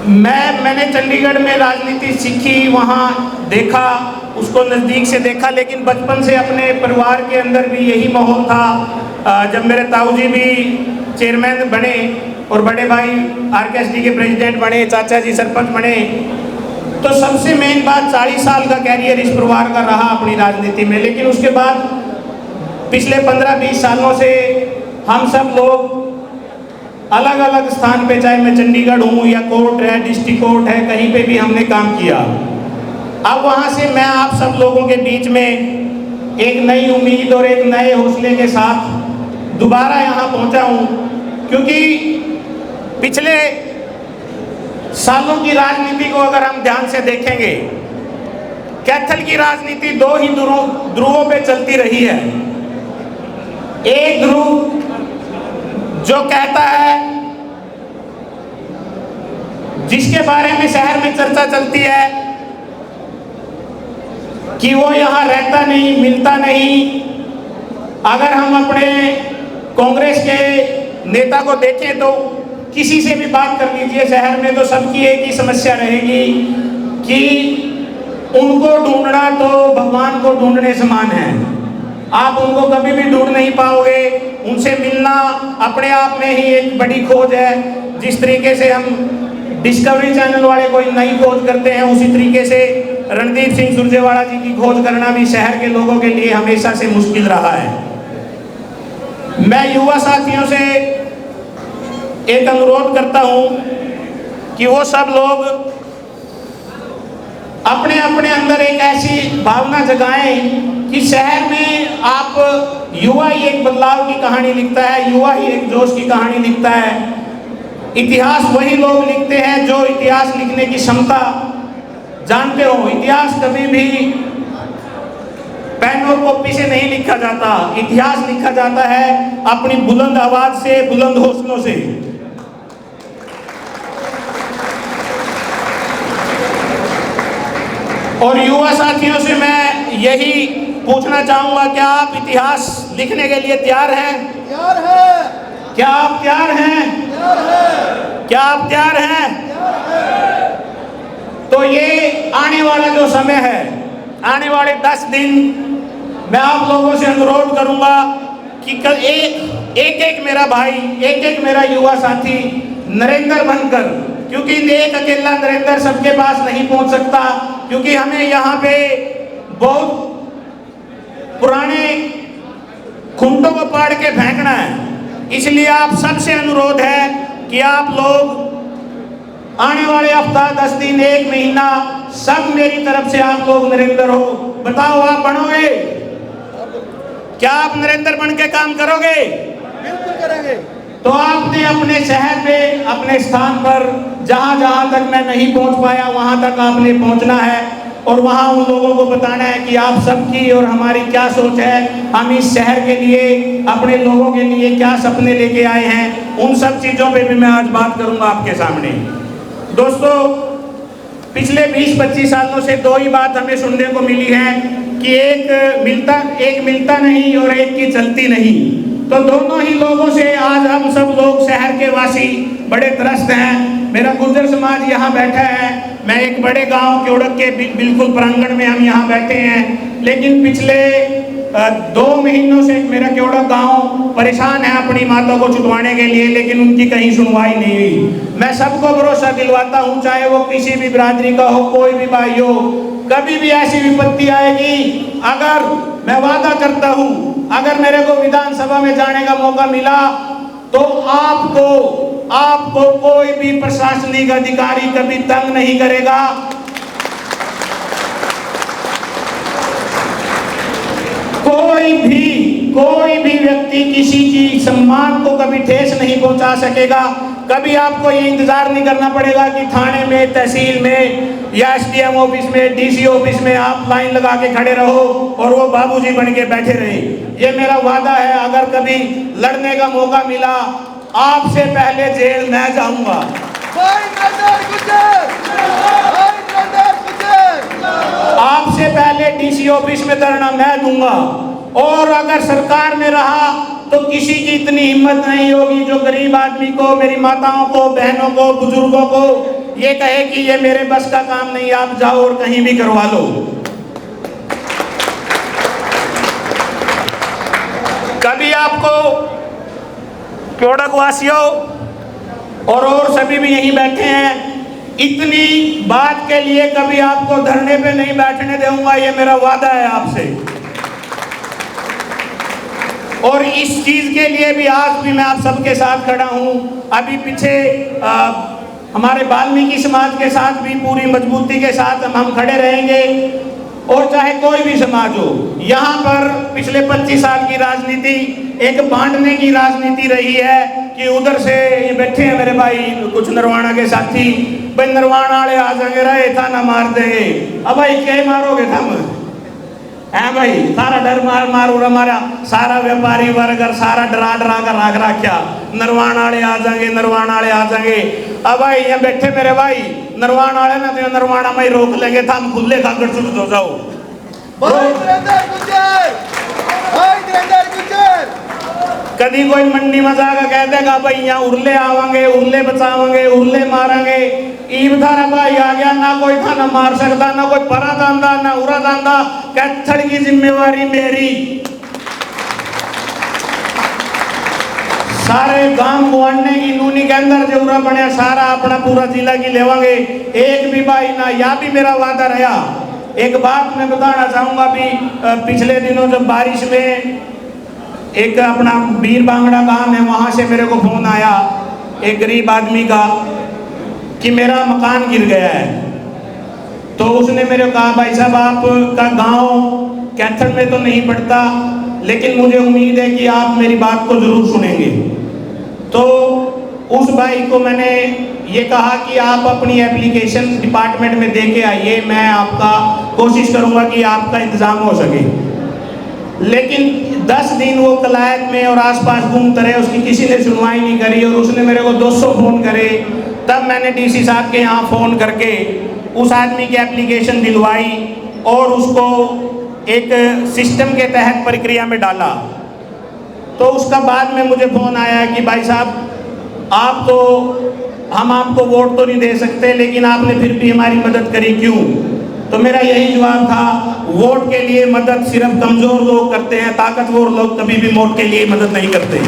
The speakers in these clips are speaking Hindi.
मैंने चंडीगढ़ में राजनीति सीखी, वहाँ देखा, उसको नज़दीक से देखा, लेकिन बचपन से अपने परिवार के अंदर भी यही माहौल था। जब मेरे ताऊ जी भी चेयरमैन बने और बड़े भाई आरकेएसडी के प्रेसिडेंट बने, चाचा जी सरपंच बने, तो सबसे मेन बात 40 साल का कैरियर इस परिवार का रहा अपनी राजनीति में। लेकिन उसके बाद पिछले 15-20 सालों से हम सब लोग अलग अलग स्थान पे, चाहे मैं चंडीगढ़ हूँ या कोर्ट है, डिस्ट्रिक्ट कोर्ट है, कहीं पे भी हमने काम किया। अब वहाँ से मैं आप सब लोगों के बीच में एक नई उम्मीद और एक नए हौसले के साथ दोबारा यहाँ पहुँचा हूँ, क्योंकि पिछले सालों की राजनीति को अगर हम ध्यान से देखेंगे, कैथल की राजनीति दो ही ध्रुवों पे चलती रही है। एक ध्रुव जो कहता है, जिसके बारे में शहर में चर्चा चलती है कि वो यहाँ रहता नहीं, मिलता नहीं। अगर हम अपने कांग्रेस के नेता को देखें तो किसी से भी बात कर लीजिए शहर में, तो सबकी एक ही समस्या रहेगी कि उनको ढूंढना तो भगवान को ढूंढने समान है। आप उनको कभी भी ढूंढ नहीं पाओगे। उनसे मिलना अपने आप में ही एक बड़ी खोज है। जिस तरीके से हम डिस्कवरी चैनल वाले कोई नई खोज करते हैं, उसी तरीके से रणदीप सिंह सुरजेवाला जी की खोज करना भी शहर के लोगों के लिए हमेशा से मुश्किल रहा है। मैं युवा साथियों से एक अनुरोध करता हूं कि वो सब लोग अपने अपने अंदर एक ऐसी भावना जगाएं कि शहर में आप, युवा ही एक बदलाव की कहानी लिखता है, युवा ही एक जोश की कहानी लिखता है। इतिहास वही लोग लिखते हैं जो इतिहास लिखने की क्षमता जानते हो। इतिहास कभी भी पेन और कॉपी से नहीं लिखा जाता। इतिहास लिखा जाता है अपनी बुलंद आवाज से, बुलंद हौसलों से। और युवा साथियों से मैं यही पूछना चाहूंगा, क्या आप इतिहास लिखने के लिए तैयार हैं? तैयार है। क्या आप तैयार हैं? तैयार है। क्या आप तैयार हैं? तैयार है। तो ये आने वाला जो समय है, आने वाले 10 दिन मैं आप लोगों से अनुरोध करूंगा कि कल एक मेरा भाई, एक मेरा युवा साथी नरेंद्र बनकर, क्योंकि एक अकेला नरेंद्र सबके पास नहीं पहुंच सकता, क्योंकि हमें यहाँ पे बहुत पुराने खूंटों को पाड़ के फेंकना है। इसलिए आप सबसे अनुरोध है कि आप लोग आने वाले हफ्ता, 10 दिन, 1 महीना, सब मेरी तरफ से आप लोग नरेंद्र हो। बताओ, आप बनोगे? क्या आप नरेंद्र बन के काम करोगे? बिल्कुल करेंगे। तो आपने अपने शहर में, अपने स्थान पर, जहां जहां तक मैं नहीं पहुंच पाया वहां तक आपने पहुंचना है और वहां उन लोगों को बताना है कि आप सबकी और हमारी क्या सोच है। हम इस शहर के लिए, अपने लोगों के लिए क्या सपने लेके आए हैं, उन सब चीज़ों पे भी मैं आज बात करूंगा आपके सामने। दोस्तों, पिछले 20-25 सालों से दो ही बात हमें सुनने को मिली है कि एक मिलता नहीं और एक की चलती नहीं। तो दोनों ही लोगों से आज हम सब लोग शहर के वासी बड़े त्रस्त हैं। मेरा गुर्जर समाज यहाँ बैठा है। मैं एक बड़े गांव केवड़क के बिल्कुल प्रांगण में हम यहाँ बैठे हैं, लेकिन पिछले 2 महीनों से मेरा केवड़क गांव परेशान है अपनी माता को छुटवाने के लिए, लेकिन उनकी कहीं सुनवाई नहीं हुई। मैं सबको भरोसा दिलवाता हूँ, चाहे वो किसी भी बिरादरी का हो, कोई भी भाई हो, कभी भी ऐसी विपत्ति आएगी, अगर मैं वादा करता हूँ, अगर मेरे को विधानसभा में जाने का मौका मिला तो आपको कोई भी प्रशासनिक अधिकारी कभी तंग नहीं करेगा। कोई भी व्यक्ति किसी की सम्मान को कभी ठेस नहीं पहुंचा सकेगा। कभी आपको ये इंतजार नहीं करना पड़ेगा कि थाने में, तहसील में या एसडीएम ऑफिस में, डीसी ऑफिस में आप लाइन लगा के खड़े रहो और वो बाबूजी बन के बैठे रहे। ये मेरा वादा है, अगर कभी लड़ने का मौका मिला, आपसे पहले जेल मैं जाऊंगा। आपसे पहले डीसी ऑफिस में धरना मैं दूंगा। और अगर सरकार में रहा तो किसी की इतनी हिम्मत नहीं होगी जो गरीब आदमी को, मेरी माताओं को, बहनों को, बुजुर्गों को ये कहे कि ये मेरे बस का काम नहीं, आप जाओ और कहीं भी करवा लो। कभी आपको प्योड़क वासियों और सभी भी यहीं बैठे हैं, इतनी बात के लिए कभी आपको धरने पे नहीं बैठने दूंगा, ये मेरा वादा है आपसे। और इस चीज के लिए भी आज भी मैं आप सबके साथ खड़ा हूं। अभी पीछे हमारे वाल्मीकि समाज के साथ भी पूरी मजबूती के साथ हम खड़े रहेंगे, और चाहे कोई भी समाज हो। यहाँ पर पिछले 25 साल की राजनीति एक बांटने की राजनीति रही है कि उधर से ये बैठे हैं मेरे भाई कुछ नरवाना के साथी, भाई नरवाना वाले आ जाएंगे, रहे था ना मार देंगे। अब भाई क्या मारोगे तुम है भाई, सारा डर मार मार और हमारा सारा व्यापारी वर्ग और सारा डरा डरा कर राख रखा, नरवाना वाले आ जाएंगे, नरवाना वाले आ जाएंगे। अब भाई यहाँ बैठे मेरे भाई नरवाना वाले ना तो नरवाना में रोक लेंगे, था हम खुले खाकर शुरू हो जाओ। भाई वीरेंद्र गुज्जर, भाई वीरेंद्र गुज्जर। कभी कोई मंडी में जाकर कह देगा भाई यहाँ उरले आवांगे, उरले बचावांगे, उरले मारेंगे, ईब थारा भाई आ गया, ना कोई था ना मार सकता, ना कोई परा दांदा ना उरा दांदा, कैथड़ की जिम्मेवारी मेरी। सारे गांव गुआने की नूनी के अंदर जो उरा बने सारा अपना पूरा जिला की लेवांगे, एक भी भाई ना, या भी मेरा वादा रहा। एक बात मैं बताना चाहूंगा भी, पिछले दिनों जब बारिश में एक अपना बीर बांगड़ा गांव है, वहां से मेरे को फोन आया एक गरीब आदमी का कि मेरा मकान गिर गया है। तो उसने मेरे को कहा भाई साहब आपका गांव कैथड़ में तो नहीं पड़ता, लेकिन मुझे उम्मीद है कि आप मेरी बात को जरूर सुनेंगे। तो उस भाई को मैंने ये कहा कि आप अपनी एप्लीकेशन डिपार्टमेंट में दे के आइए, मैं आपका कोशिश करूंगा कि आपका इंतजाम हो सके। लेकिन 10 दिन वो कलायत में और आसपास घूमते रहे, उसकी किसी ने सुनवाई नहीं करी, और उसने मेरे को 200 फोन करे। तब मैंने डीसी साहब के यहाँ फ़ोन करके उस आदमी की एप्लीकेशन दिलवाई और उसको एक सिस्टम के तहत प्रक्रिया में डाला। तो उसका बाद में मुझे फ़ोन आया कि भाई साहब आप तो, हम आपको वोट तो नहीं दे सकते, लेकिन आपने फिर भी हमारी मदद करी, क्यों? तो मेरा यही जवाब था, वोट के लिए मदद सिर्फ कमज़ोर लोग करते हैं, ताकतवर लोग कभी भी वोट के लिए मदद नहीं करते।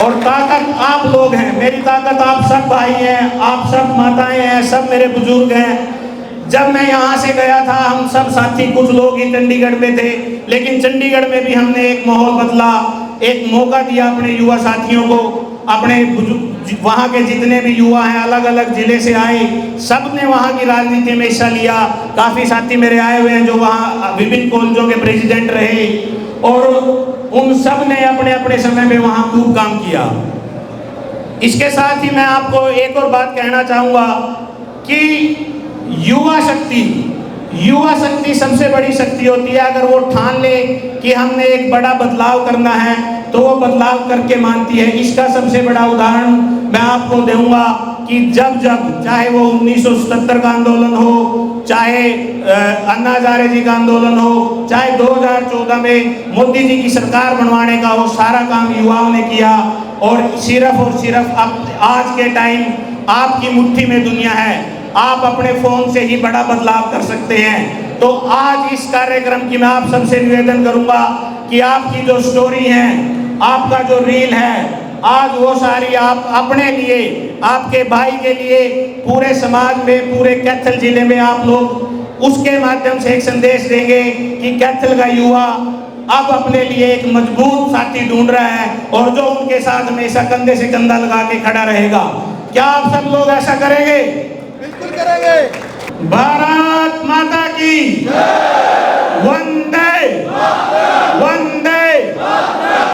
और ताकत आप लोग हैं, मेरी ताकत आप सब भाई हैं, आप सब माताएं हैं, सब मेरे बुजुर्ग हैं। जब मैं यहाँ से गया था हम सब साथी कुछ लोग ही चंडीगढ़ में थे, लेकिन चंडीगढ़ में भी हमने एक माहौल बदला, एक मौका दिया अपने युवा साथियों को। अपने वहाँ के जितने भी युवा हैं अलग अलग ज़िले से आए, सब ने वहाँ की राजनीति में हिस्सा लिया। काफ़ी साथी मेरे आए हुए हैं जो वहाँ विभिन्न कॉलेजों के प्रेसिडेंट रहे, और उन सब ने अपने अपने समय में वहाँ खूब काम किया। इसके साथ ही मैं आपको एक और बात कहना चाहूँगा कि युवा शक्ति सबसे बड़ी शक्ति होती है। अगर वो ठान ले कि हमने एक बड़ा बदलाव करना है तो वो बदलाव करके मानती है। इसका सबसे बड़ा उदाहरण मैं आपको दूंगा कि जब चाहे वो 1977 का आंदोलन हो, चाहे अन्ना हजारे जी का आंदोलन हो, चाहे 2014 में मोदी जी की सरकार बनवाने का हो, सारा काम युवाओं ने किया। और सिर्फ अब आज के टाइम आपकी मुट्ठी में दुनिया है, आप अपने फोन से ही बड़ा बदलाव कर सकते हैं। तो आज इस कार्यक्रम की मैं आप सबसे निवेदन करूंगा कि आपकी जो स्टोरी है, आपका जो रील है, आज वो सारी आप अपने लिए, आपके भाई के लिए, पूरे समाज में, पूरे कैथल जिले में आप लोग उसके माध्यम से एक संदेश देंगे कि कैथल का युवा अब अपने लिए एक मजबूत साथी ढूंढ रहा है और जो उनके साथ हमेशा कंधे से कंधा लगा के खड़ा रहेगा। क्या आप सब लोग ऐसा करेंगे? बिल्कुल करेंगे। भारत माता की जय।